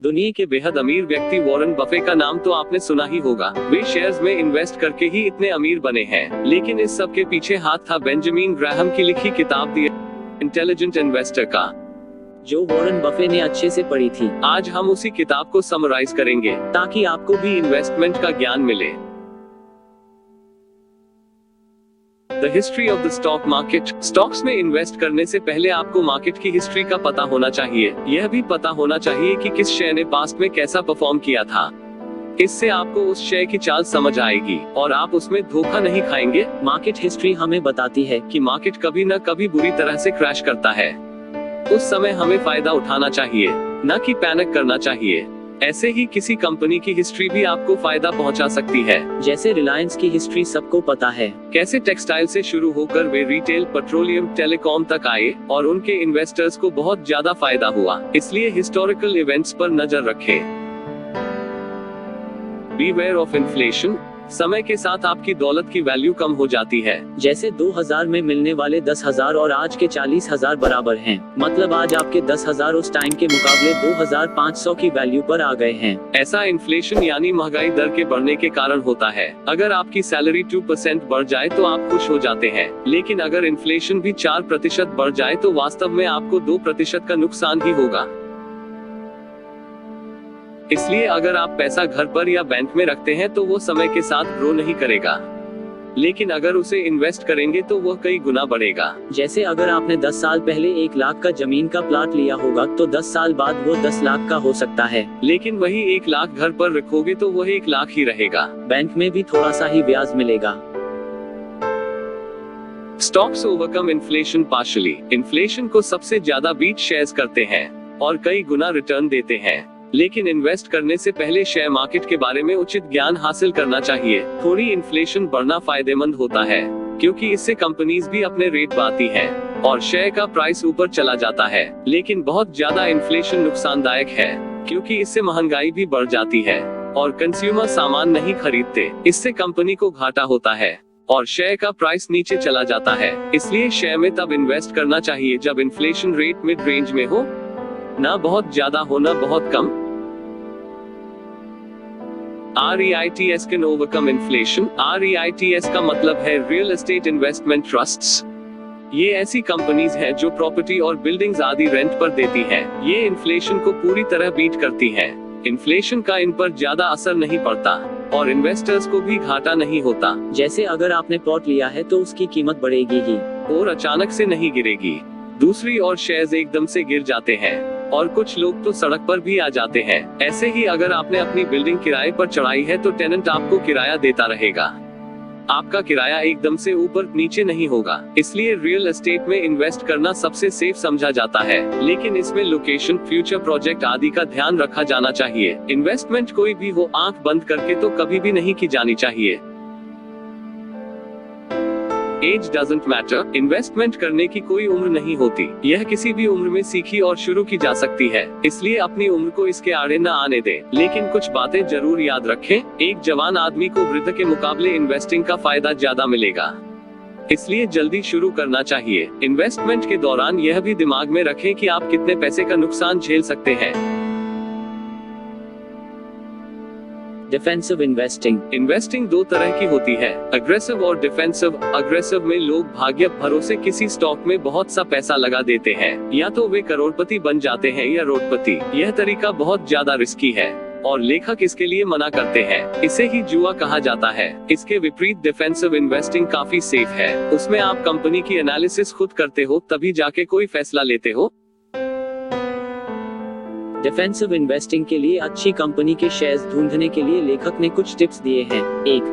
दुनिया के बेहद अमीर व्यक्ति वॉरेन बफे का नाम तो आपने सुना ही होगा। वे शेयर्स में इन्वेस्ट करके ही इतने अमीर बने हैं, लेकिन इस सब के पीछे हाथ था बेंजामिन ग्राहम की लिखी किताब द इंटेलिजेंट इन्वेस्टर का, जो वॉरेन बफे ने अच्छे से पढ़ी थी। आज हम उसी किताब को समराइज करेंगे ताकि आपको भी इन्वेस्टमेंट का ज्ञान मिले। The history of the stock market. Stocks में इन्वेस्ट करने से पहले आपको मार्केट की हिस्ट्री का पता होना चाहिए। यह भी पता होना चाहिए कि किस शेयर ने पास्ट में कैसा परफॉर्म किया था। इससे आपको उस शेयर की चाल समझ आएगी और आप उसमें धोखा नहीं खाएंगे। मार्केट हिस्ट्री हमें बताती है कि मार्केट कभी न कभी बुरी तरह से क्रैश करता है। उस समय हमें फायदा उठाना चाहिए, न कि पैनिक करना चाहिए। ऐसे ही किसी कंपनी की हिस्ट्री भी आपको फायदा पहुंचा सकती है। जैसे रिलायंस की हिस्ट्री सबको पता है, कैसे टेक्सटाइल से शुरू होकर वे रिटेल, पेट्रोलियम, टेलीकॉम तक आए और उनके इन्वेस्टर्स को बहुत ज्यादा फायदा हुआ। इसलिए हिस्टोरिकल इवेंट्स पर नजर रखें। Beware of inflation. समय के साथ आपकी दौलत की वैल्यू कम हो जाती है। जैसे 2000 में मिलने वाले 10,000 और आज के 40,000 बराबर हैं। मतलब आज आपके 10,000 उस टाइम के मुकाबले 2,500 की वैल्यू पर आ गए हैं। ऐसा इन्फ्लेशन यानी महंगाई दर के बढ़ने के कारण होता है। अगर आपकी सैलरी 2% बढ़ जाए तो आप खुश हो जाते हैं, लेकिन अगर इन्फ्लेशन भी 4% बढ़ जाए तो वास्तव में आपको 2% का नुकसान ही होगा। इसलिए अगर आप पैसा घर पर या बैंक में रखते हैं तो वो समय के साथ ग्रो नहीं करेगा, लेकिन अगर उसे इन्वेस्ट करेंगे तो वह कई गुना बढ़ेगा। जैसे अगर आपने 10 साल पहले 1 लाख का जमीन का प्लॉट लिया होगा तो 10 साल बाद वो 10 लाख का हो सकता है, लेकिन वही 1 लाख घर पर रखोगे तो वह 1 लाख ही रहेगा। बैंक में भी थोड़ा सा ही ब्याज मिलेगा। Stocks overcome inflation partially. Inflation को सबसे ज्यादा बीट शेयर्स करते हैं और कई गुना रिटर्न देते हैं, लेकिन इन्वेस्ट करने से पहले शेयर मार्केट के बारे में उचित ज्ञान हासिल करना चाहिए। थोड़ी इन्फ्लेशन बढ़ना फायदेमंद होता है, क्योंकि इससे कंपनीज भी अपने रेट बढ़ाती हैं और शेयर का प्राइस ऊपर चला जाता है। लेकिन बहुत ज्यादा इन्फ्लेशन नुकसानदायक है, क्योंकि इससे महंगाई भी बढ़ जाती है और कंज्यूमर सामान नहीं खरीदते। इससे कंपनी को घाटा होता है और शेयर का प्राइस नीचे चला जाता है। इसलिए शेयर में तब इन्वेस्ट करना चाहिए जब इन्फ्लेशन रेट मिड रेंज में हो, ना बहुत ज्यादा हो ना बहुत कम। REITs can overcome inflation। REITs का मतलब है रियल एस्टेट इन्वेस्टमेंट ट्रस्ट्स। ये ऐसी कंपनीज हैं जो प्रॉपर्टी और बिल्डिंग्स आदि रेंट पर देती हैं। ये इन्फ्लेशन को पूरी तरह बीट करती हैं। इन्फ्लेशन का इन पर ज्यादा असर नहीं पड़ता और इन्वेस्टर्स को भी घाटा नहीं होता। जैसे अगर आपने प्लॉट लिया है तो उसकी कीमत बढ़ेगी ही और अचानक से नहीं गिरेगी। दूसरी ओर शेयर्स एकदम से गिर जाते हैं और कुछ लोग तो सड़क पर भी आ जाते हैं। ऐसे ही अगर आपने अपनी बिल्डिंग किराए पर चढ़ाई है तो टेनेंट आपको किराया देता रहेगा। आपका किराया एकदम से ऊपर नीचे नहीं होगा। इसलिए रियल एस्टेट में इन्वेस्ट करना सबसे सेफ समझा जाता है, लेकिन इसमें लोकेशन, फ्यूचर प्रोजेक्ट आदि का ध्यान रखा जाना चाहिए। इन्वेस्टमेंट कोई भी हो, आंख बंद करके तो कभी भी नहीं की जानी चाहिए। As doesn't matter. इन्वेस्टमेंट करने की कोई उम्र नहीं होती। यह किसी भी उम्र में सीखी और शुरू की जा सकती है। इसलिए अपनी उम्र को इसके आड़े न आने दें। लेकिन कुछ बातें जरूर याद रखें। एक जवान आदमी को वृद्ध के मुकाबले इन्वेस्टिंग का फायदा ज्यादा मिलेगा, इसलिए जल्दी शुरू करना चाहिए। इन्वेस्टमेंट के दौरान यह भी दिमाग में रखें कि आप कितने पैसे का नुकसान झेल सकते हैं। Defensive investing. इन्वेस्टिंग 2 तरह की होती है, अग्रेसिव और डिफेंसिव। अग्रेसिव में लोग भाग्य भरोसे किसी स्टॉक में बहुत सा पैसा लगा देते हैं, या तो वे करोड़पति बन जाते हैं या रोडपति। यह तरीका बहुत ज्यादा रिस्की है और लेखक इसके लिए मना करते हैं। इसे ही जुआ कहा जाता है। इसके विपरीत डिफेंसिव इन्वेस्टिंग काफी सेफ है। उसमें आप कंपनी की एनालिसिस खुद करते हो, तभी जाके कोई फैसला लेते हो। डिफेंसिव इन्वेस्टिंग के लिए अच्छी कंपनी के शेयर्स ढूंढने के लिए लेखक ने कुछ टिप्स दिए हैं। 1.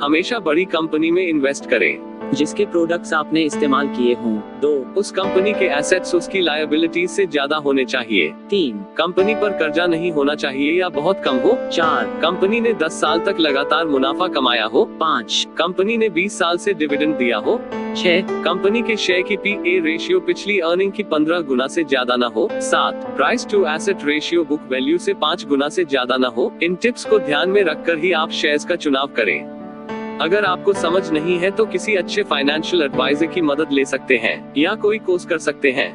हमेशा बड़ी कंपनी में इन्वेस्ट करें जिसके प्रोडक्ट्स आपने इस्तेमाल किए हों। 2. उस कंपनी के एसेट्स उसकी लायबिलिटीज से ज्यादा होने चाहिए। 3. कंपनी पर कर्जा नहीं होना चाहिए या बहुत कम हो। 4. कंपनी ने 10 साल तक लगातार मुनाफा कमाया हो। 5. कंपनी ने 20 साल से डिविडेंड दिया हो। 6. कंपनी के शेयर की PE रेशियो पिछली अर्निंग की 15 गुना से ज्यादा न हो। 7. Price to asset ratio book value से 5 गुना से ज्यादा न हो। इन टिप्स को ध्यान में रखकर ही आप शेयर्स का चुनाव करें। अगर आपको समझ नहीं है तो किसी अच्छे फाइनेंशियल एडवाइजर की मदद ले सकते हैं या कोई कोर्स कर सकते हैं।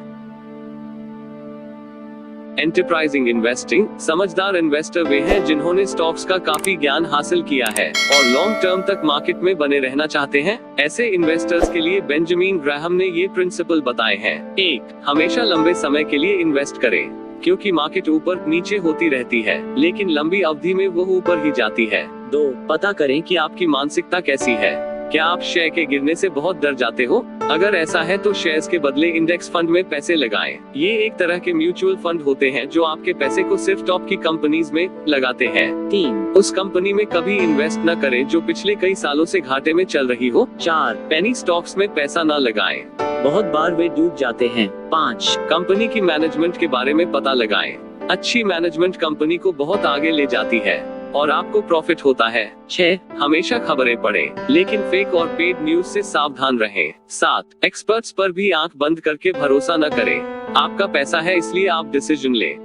एंटरप्राइजिंग इन्वेस्टिंग, समझदार इन्वेस्टर वे हैं जिन्होंने स्टॉक्स का काफी ज्ञान हासिल किया है और लॉन्ग टर्म तक मार्केट में बने रहना चाहते हैं। ऐसे इन्वेस्टर्स के लिए बेंजामिन ग्राहम ने ये प्रिंसिपल बताए हैं। 1. हमेशा लंबे समय के लिए इन्वेस्ट करें, क्योंकि मार्केट ऊपर नीचे होती रहती है, लेकिन लंबी अवधि में वो ऊपर ही जाती है। 2. पता करें कि आपकी मानसिकता कैसी है। क्या आप शेयर के गिरने से बहुत डर जाते हो? अगर ऐसा है तो शेयर्स के बदले इंडेक्स फंड में पैसे लगाएं। ये एक तरह के म्यूचुअल फंड होते हैं जो आपके पैसे को सिर्फ टॉप की कंपनीज में लगाते हैं। 3. उस कंपनी में कभी इन्वेस्ट न करें जो पिछले कई सालों से घाटे में चल रही हो। 4. पेनी स्टॉक्स में पैसा न लगाएं, बहुत बार वे डूब जाते हैं। 5. कंपनी की मैनेजमेंट के बारे में पता लगाएं। अच्छी मैनेजमेंट कंपनी को बहुत आगे ले जाती है और आपको प्रॉफिट होता है। 6. हमेशा खबरें पढ़ें, लेकिन फेक और पेड न्यूज से सावधान रहें। 7. एक्सपर्ट्स पर भी आंख बंद करके भरोसा न करें। आपका पैसा है, इसलिए आप डिसीजन लें।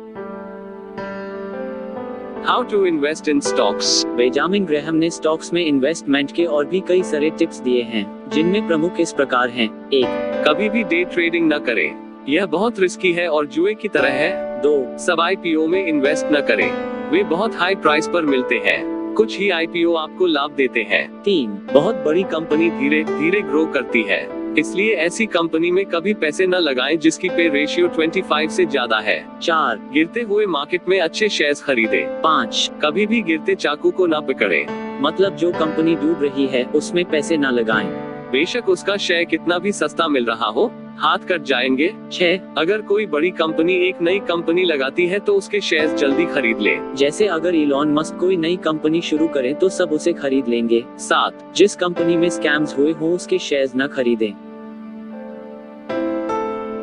How to invest in stocks. Benjamin Graham ने स्टॉक्स में इन्वेस्टमेंट के और भी कई सारे टिप्स दिए हैं, जिनमें प्रमुख इस प्रकार हैं। 1. कभी भी डे ट्रेडिंग न करें, यह बहुत रिस्की है और जुए की तरह है। 2. सब IPO में इन्वेस्ट न करें, वे बहुत हाई प्राइस पर मिलते हैं। कुछ ही IPO आपको लाभ देते हैं। 3. बहुत बड़ी कंपनी धीरे धीरे ग्रो करती है, इसलिए ऐसी कंपनी में कभी पैसे न लगाएं जिसकी पे रेशियो 25 से ज्यादा है। 4. गिरते हुए मार्केट में अच्छे शेयर्स खरीदें। 5. कभी भी गिरते चाकू को न पकड़ें, मतलब जो कंपनी डूब रही है उसमें पैसे न लगाएं, बेशक उसका शेयर कितना भी सस्ता मिल रहा हो, हाथ कट जाएंगे। 6. अगर कोई बड़ी कंपनी एक नई कंपनी लगाती है तो उसके शेयर्स जल्दी खरीद ले, जैसे अगर इलॉन मस्क कोई नई कंपनी शुरू करे तो सब उसे खरीद लेंगे। 7. जिस कंपनी में स्कैम्स हुए हो उसके शेयर्स न खरीदें।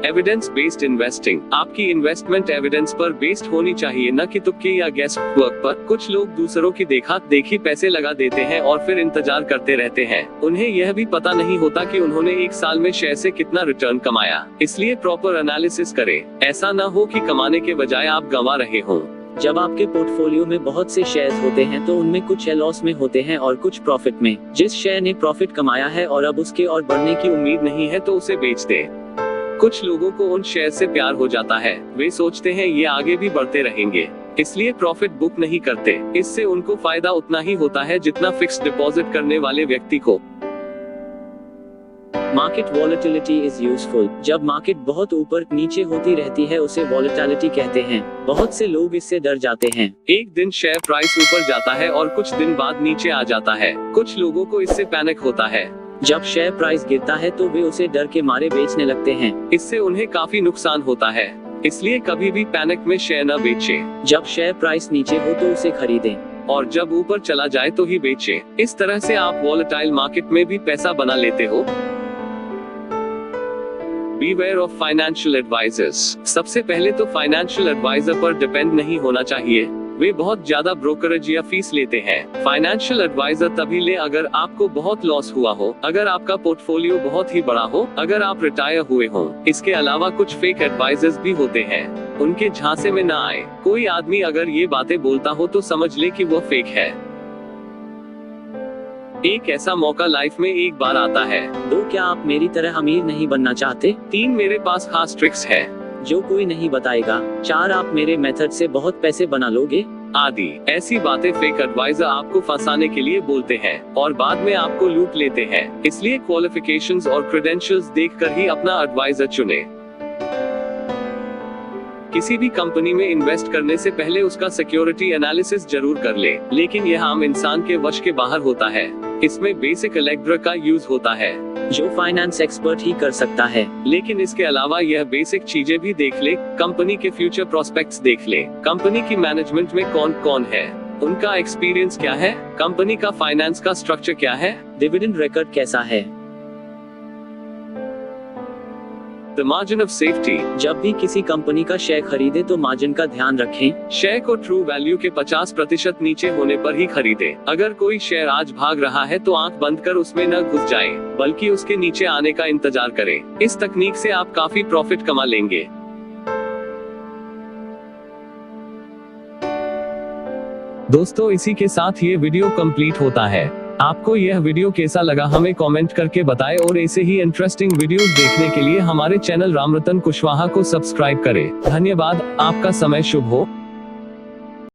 एविडेंस बेस्ड इन्वेस्टिंग, आपकी इन्वेस्टमेंट एविडेंस पर बेस्ड होनी चाहिए, न कि तुक्के या गैस वर्क पर। कुछ लोग दूसरों की देखा देखी पैसे लगा देते हैं और फिर इंतजार करते रहते हैं। उन्हें यह भी पता नहीं होता कि उन्होंने एक साल में शेयर से कितना रिटर्न कमाया, इसलिए प्रॉपर एनालिसिस करें। ऐसा न हो कि कमाने के बजाय आप गंवा रहे हों। जब आपके पोर्टफोलियो में बहुत से शेयर्स होते हैं तो उनमें कुछ लॉस में होते हैं और कुछ प्रॉफिट में। जिस शेयर ने प्रॉफिट कमाया है और अब उसके और बढ़ने की उम्मीद नहीं है तो उसे बेच दे। कुछ लोगों को उन शेयर से प्यार हो जाता है, वे सोचते हैं ये आगे भी बढ़ते रहेंगे, इसलिए प्रॉफिट बुक नहीं करते। इससे उनको फायदा उतना ही होता है जितना फिक्स्ड डिपॉजिट करने वाले व्यक्ति को। Market volatility is useful. जब मार्केट बहुत ऊपर नीचे होती रहती है उसे वॉलेटिलिटी कहते हैं। बहुत से लोग इससे डर जाते हैं। एक दिन शेयर प्राइस ऊपर जाता है और कुछ दिन बाद नीचे आ जाता है। कुछ लोगों को इससे पैनिक होता है। जब शेयर प्राइस गिरता है तो वे उसे डर के मारे बेचने लगते हैं, इससे उन्हें काफी नुकसान होता है। इसलिए कभी भी पैनिक में शेयर न बेचें। जब शेयर प्राइस नीचे हो तो उसे खरीदें और जब ऊपर चला जाए तो ही बेचें। इस तरह से आप वॉलेटाइल मार्केट में भी पैसा बना लेते हो। Beware of financial advisors। सबसे पहले तो फाइनेंशियल एडवाइजर पर डिपेंड नहीं होना चाहिए, वे बहुत ज्यादा ब्रोकरेज या फीस लेते हैं। फाइनेंशियल एडवाइजर तभी ले अगर आपको बहुत लॉस हुआ हो, अगर आपका पोर्टफोलियो बहुत ही बड़ा हो, अगर आप रिटायर हुए हों। इसके अलावा कुछ फेक एडवाइजर्स भी होते हैं, उनके झांसे में न आए। कोई आदमी अगर ये बातें बोलता हो तो समझ ले कि वो फेक है। एक ऐसा मौका लाइफ में एक बार आता है। 2. क्या आप मेरी तरह अमीर नहीं बनना चाहते? 3. मेरे पास खास ट्रिक्स है जो कोई नहीं बताएगा। 4. आप मेरे मेथड से बहुत पैसे बना लोगे, आदि। ऐसी बातें फेक एडवाइजर आपको फंसाने के लिए बोलते हैं और बाद में आपको लूट लेते हैं। इसलिए क्वालिफिकेशंस और क्रेडेंशियल्स देखकर ही अपना एडवाइजर चुनें। किसी भी कंपनी में इन्वेस्ट करने से पहले उसका सिक्योरिटी एनालिसिस जरूर कर ले, लेकिन यह आम इंसान के वश के बाहर होता है। इसमें बेसिक अलजेब्रा का यूज होता है जो फाइनेंस एक्सपर्ट ही कर सकता है, लेकिन इसके अलावा यह बेसिक चीजें भी देख ले। कंपनी के फ्यूचर प्रोस्पेक्ट्स देख ले, कंपनी की मैनेजमेंट में कौन कौन है, उनका एक्सपीरियंस क्या है, कंपनी का फाइनेंस का स्ट्रक्चर क्या है, डिविडेंड रिकॉर्ड कैसा है। The margin of safety. जब भी किसी कंपनी का शेयर खरीदे तो मार्जिन का ध्यान रखें। शेयर को ट्रू वैल्यू के 50% नीचे होने पर ही खरीदें। अगर कोई शेयर आज भाग रहा है तो आंख बंद कर उसमें न घुस जाएं, बल्कि उसके नीचे आने का इंतजार करें। इस तकनीक से आप काफी प्रॉफिट कमा लेंगे। दोस्तों, इसी के साथ ये वीडियो कंप्लीट होता है। आपको यह वीडियो कैसा लगा हमें कमेंट करके बताएं और ऐसे ही इंटरेस्टिंग वीडियोस देखने के लिए हमारे चैनल रामरतन कुशवाहा को सब्सक्राइब करें। धन्यवाद, आपका समय शुभ हो।